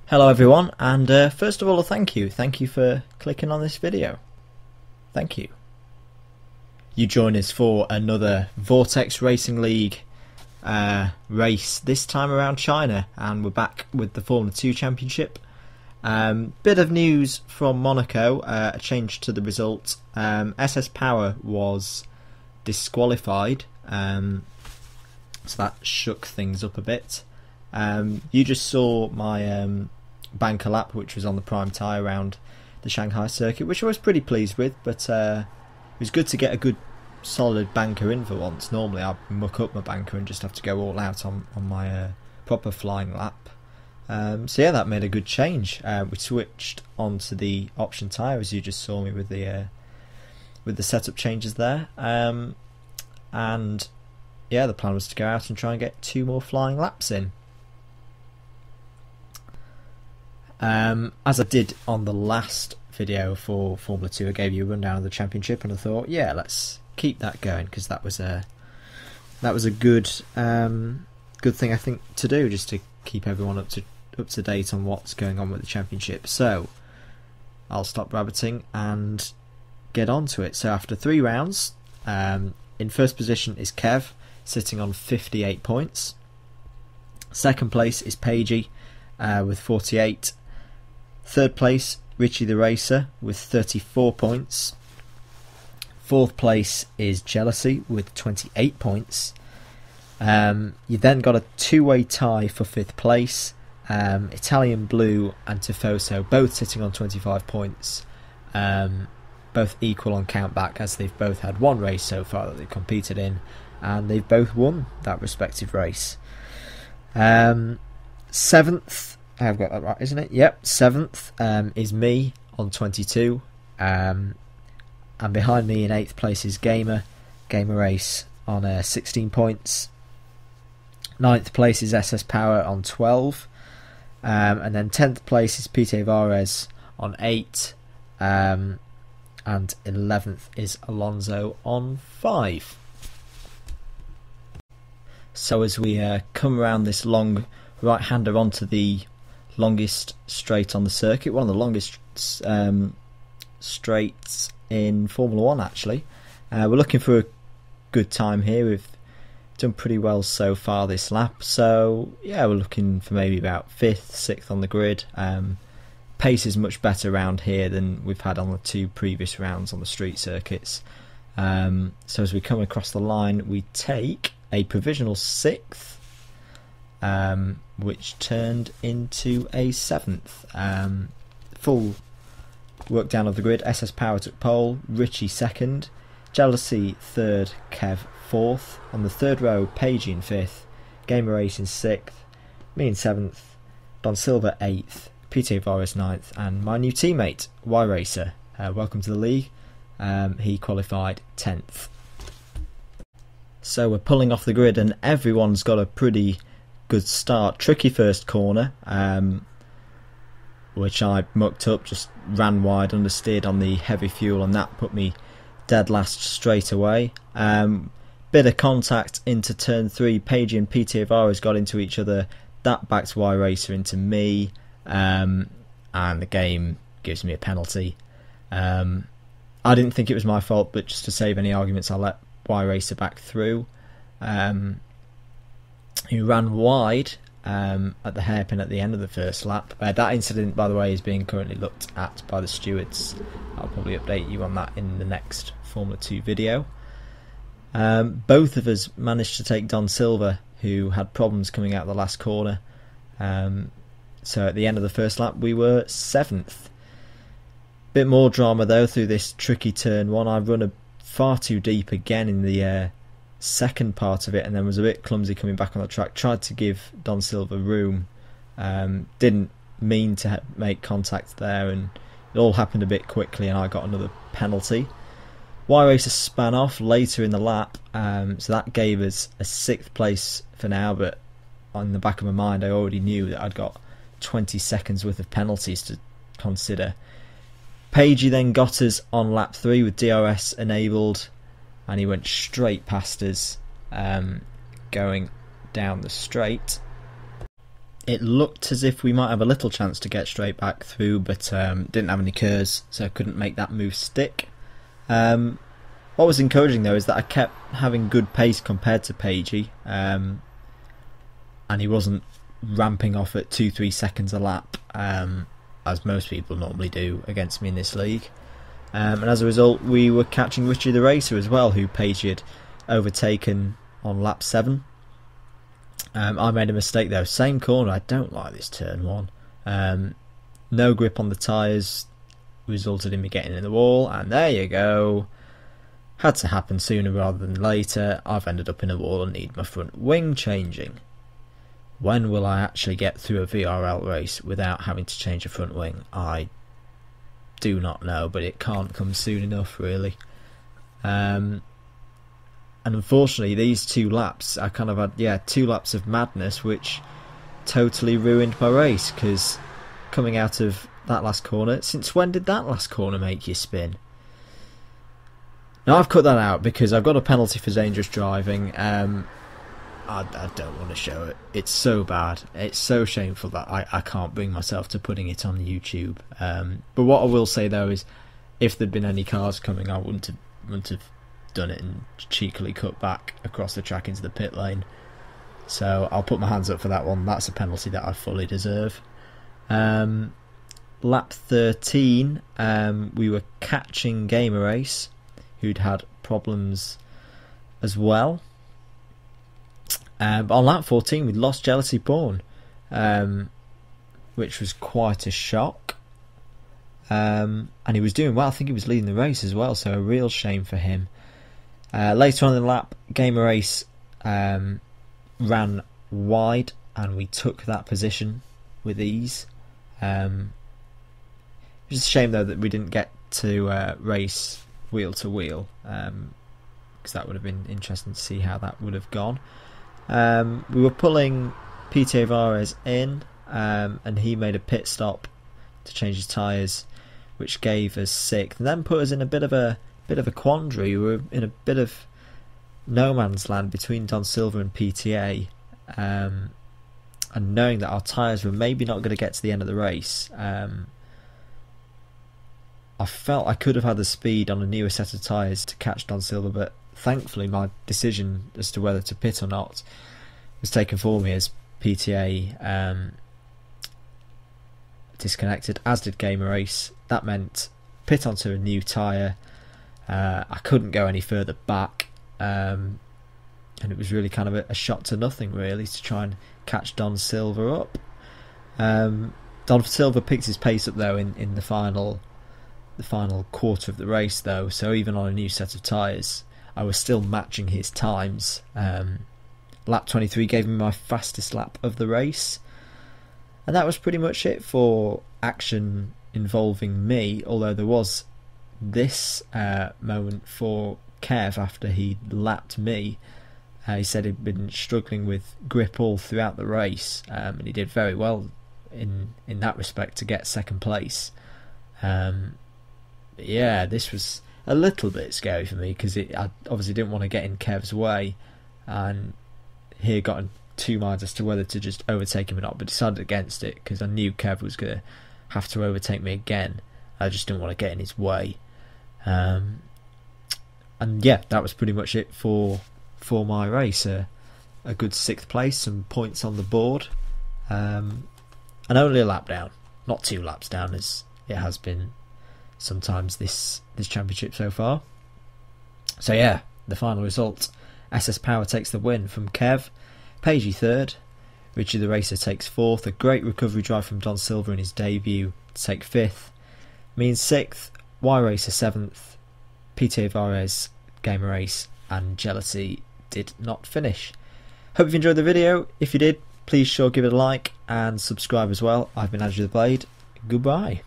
Hello everyone, and first of all, thank you for clicking on this video. Thank you. You join us for another Vortex Racing League race, this time around China, and we're back with the Formula 2 Championship. Bit of news from Monaco, a change to the result. SS Power was disqualified, so that shook things up a bit. You just saw my banker lap, which was on the prime tyre around the Shanghai circuit, which I was pretty pleased with, but it was good to get a good solid banker in for once. Normally I muck up my banker and just have to go all out on my proper flying lap. So yeah, that made a good change. We switched onto the option tyre, as you just saw me with the setup changes there, and yeah, the plan was to go out and try and get 2 more flying laps in. As I did on the last video for Formula 2, I gave you a rundown of the championship, and I thought, yeah, let's keep that going, because that was a good thing, I think, to do, just to keep everyone up to date on what's going on with the championship. So I'll stop rabbiting and get on to it. So after 3 rounds, in first position is Kev, sitting on 58 points. Second place is Pagey with 48. Third place, Richie the Racer with 34 points. Fourth place is Jealousy with 28 points. You then got a 2-way tie for 5th place. Italian Blue and Tifoso both sitting on 25 points. Both equal on countback, as they've both had 1 race so far that they've competed in, and they've both won that respective race. 7th, I've got that right, isn't it? Yep, 7th is me on 22, and behind me in 8th place is Gamer Race on 16 points. 9th place is SS Power on 12, and then 10th place is Pete Vares on 8, and 11th is Alonso on 5. So as we come around this long right-hander onto the longest straight on the circuit, one of the longest straights in Formula 1 actually, we're looking for a good time here. We've done pretty well so far this lap, so yeah, we're looking for maybe about 5th, 6th on the grid. Pace is much better around here than we've had on the 2 previous rounds on the street circuits. So as we come across the line, we take a provisional 6th, which turned into a 7th. Full work down of the grid. SS Power took pole, Richie 2nd, Jealousy 3rd, Kev 4th. On the 3rd row, Pagey in 5th, Gamer Race in 6th, me in 7th, Don Silva 8th, Pete Vares 9th, and my new teammate, Y Racer. Welcome to the league. He qualified 10th. So we're pulling off the grid, and everyone's got a pretty good start. Tricky first corner, which I mucked up, just ran wide, understeered on the heavy fuel, and that put me dead last straight away. Bit of contact into turn 3. Pagey and Pete Vares got into each other. That backed Y Racer into me, and the game gives me a penalty. I didn't think it was my fault, but just to save any arguments, I'll let Y Racer back through. Who ran wide at the hairpin at the end of the first lap. That incident, by the way, is being currently looked at by the stewards. I'll probably update you on that in the next Formula 2 video. Both of us managed to take Don Silva, who had problems coming out of the last corner. So at the end of the first lap, we were 7th. Bit more drama though through this tricky turn 1. I run far too deep again in the second part of it, and then was a bit clumsy coming back on the track. Tried to give Don Silva room, didn't mean to make contact there, and it all happened a bit quickly, and I got another penalty. Y Racer span off later in the lap, so that gave us a 6th place for now, but on the back of my mind I already knew that I'd got 20 seconds worth of penalties to consider. Pagey then got us on lap 3 with DRS enabled, and he went straight past us, going down the straight. it looked as if we might have a little chance to get straight back through, but didn't have any KERS, so couldn't make that move stick. What was encouraging though is that I kept having good pace compared to Pagey, and he wasn't ramping off at 2-3 seconds a lap, as most people normally do against me in this league. And as a result, we were catching Richie the Racer as well, who Pagey had overtaken on lap 7. I made a mistake though, same corner. I don't like this turn 1. No grip on the tyres resulted in me getting in the wall, and there you go. Had to happen sooner rather than later. I've ended up in a wall and need my front wing changing. When will I actually get through a VRL race without having to change a front wing? I do not know, but it can't come soon enough, really. And unfortunately, these 2 laps, I kind of had 2 laps of madness, which totally ruined my race. Because coming out of that last corner, since when did that last corner make you spin? Now I've cut that out because I've got a penalty for dangerous driving. I don't want to show it. It's so bad. It's so shameful that I can't bring myself to putting it on YouTube. But what I will say though is, if there'd been any cars coming, I wouldn't have done it and cheekily cut back across the track into the pit lane. So I'll put my hands up for that one. That's a penalty that I fully deserve. Lap 13, we were catching Gamer Race, who'd had problems as well. But on lap 14 we lost Jealousy Porn, which was quite a shock. And he was doing well. I think he was leading the race as well, so a real shame for him. Later on in the lap, Gamer Race ran wide and we took that position with ease. It was a shame though that we didn't get to race wheel to wheel, because that would have been interesting to see how that would have gone. We were pulling PTA Vares in, and he made a pit stop to change his tyres, which gave us 6th, and then put us in a bit of a quandary. We were in a bit of no man's land between Don Silva and PTA, and knowing that our tyres were maybe not going to get to the end of the race, I felt I could have had the speed on a newer set of tyres to catch Don Silva, but thankfully my decision as to whether to pit or not was taken for me, as PTA disconnected, as did Gamer Race. That meant pit onto a new tyre. I couldn't go any further back, and it was really kind of a shot to nothing really to try and catch Don Silva up. Don Silva picked his pace up though in the final quarter of the race though, so even on a new set of tyres I was still matching his times. Lap 23 gave me my fastest lap of the race, and that was pretty much it for action involving me, although there was this moment for Kev after he lapped me. He said he'd been struggling with grip all throughout the race, and he did very well in that respect to get 2nd place. Yeah, this was a little bit scary for me because I obviously didn't want to get in Kev's way, and he got in 2 minds as to whether to just overtake him or not, but decided against it because I knew Kev was going to have to overtake me again. I just didn't want to get in his way. And yeah, that was pretty much it for my race. A good 6th place, some points on the board, and only a lap down, not 2 laps down as it has been sometimes this championship so far. So yeah, the final result: SS Power takes the win from Kev, Pagey 3rd, Richie the Racer takes 4th, a great recovery drive from Don Silva in his debut to take 5th, me in 6th, Y Racer 7th, PTA Vares, Gamer Race and Jealousy did not finish. Hope you've enjoyed the video. If you did, please sure give it a like and subscribe as well. I've been Andrew the Blade. Goodbye.